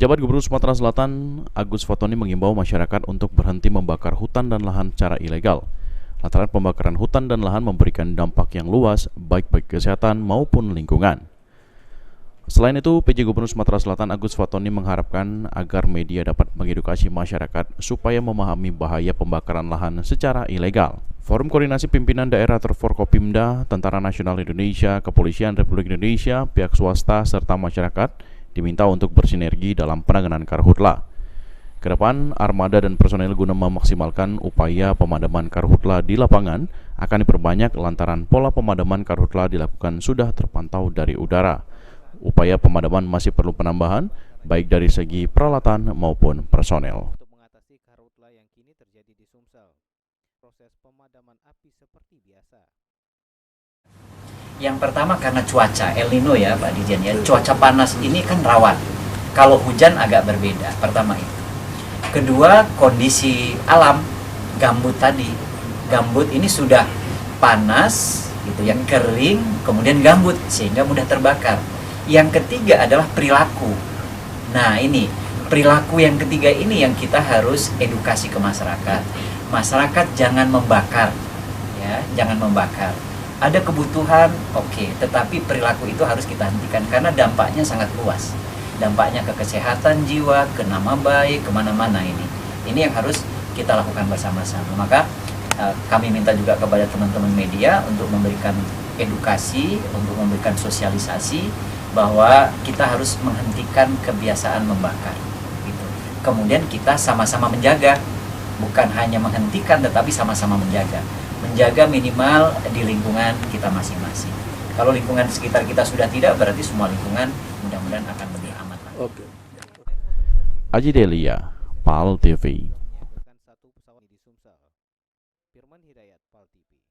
Penjabat Gubernur Sumatera Selatan, Agus Fatoni mengimbau masyarakat untuk berhenti membakar hutan dan lahan secara ilegal. Lantaran pembakaran hutan dan lahan memberikan dampak yang luas, baik bagi kesehatan maupun lingkungan. Selain itu, PJ Gubernur Sumatera Selatan Agus Fatoni mengharapkan agar media dapat mengedukasi masyarakat supaya memahami bahaya pembakaran lahan secara ilegal. Forum Koordinasi Pimpinan Daerah Forkopimda, Tentara Nasional Indonesia, Kepolisian Republik Indonesia, pihak swasta, serta masyarakat diminta untuk bersinergi dalam penanganan karhutla. Kedepan, armada dan personel guna memaksimalkan upaya pemadaman karhutla di lapangan akan diperbanyak lantaran pola pemadaman karhutla dilakukan sudah terpantau dari udara. Upaya pemadaman masih perlu penambahan, baik dari segi peralatan maupun personel. Untuk mengatasi karhutla yang kini terjadi di Sumsel, proses pemadaman api seperti biasa. Yang pertama karena cuaca El Nino ya Pak Dirjen ya, cuaca panas ini kan rawan. Kalau hujan agak berbeda, pertama itu. Kedua, kondisi alam, gambut tadi. Gambut ini sudah panas gitu ya, kering, kemudian gambut sehingga mudah terbakar. Yang ketiga adalah perilaku. Nah ini, perilaku yang ketiga ini yang kita harus edukasi ke masyarakat. Masyarakat jangan membakar, ya, jangan membakar. Ada kebutuhan, oke, tetapi perilaku itu harus kita hentikan karena dampaknya sangat luas. Dampaknya ke kesehatan jiwa, ke nama baik, kemana-mana ini. Ini yang harus kita lakukan bersama-sama. Maka kami minta juga kepada teman-teman media untuk memberikan edukasi, untuk memberikan sosialisasi bahwa kita harus menghentikan kebiasaan membakar. Gitu. Kemudian kita sama-sama menjaga, bukan hanya menghentikan, tetapi sama-sama menjaga. Menjaga minimal di lingkungan kita masing-masing. Kalau lingkungan sekitar kita sudah tidak, berarti semua lingkungan mudah-mudahan akan lebih aman. Oke. Aji Delia, PAL TV. Satu pesawat di Sumsel. Firman Hidayat, PAL TV.